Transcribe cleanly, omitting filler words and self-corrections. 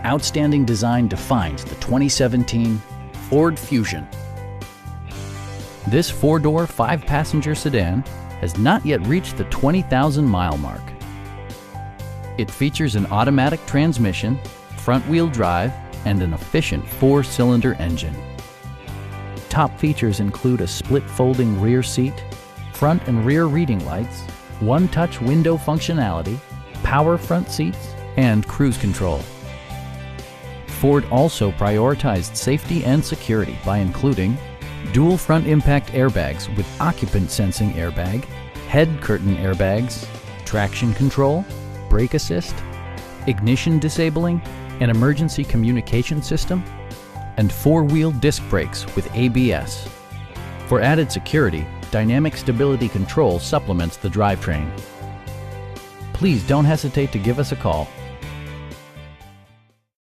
outstanding design defines the 2017 Ford Fusion. This four-door, five-passenger sedan has not yet reached the 20,000-mile mark. It features an automatic transmission, front-wheel drive, and an efficient four-cylinder engine. Top features include a split folding rear seat, front and rear reading lights, one-touch window functionality, power front seats, and cruise control. Ford also prioritized safety and security by including dual front impact airbags with occupant sensing airbag, head curtain airbags, traction control, brake assist, ignition disabling, an emergency communication system, and four-wheel disc brakes with ABS. For added security, dynamic stability control supplements the drivetrain. Please don't hesitate to give us a call.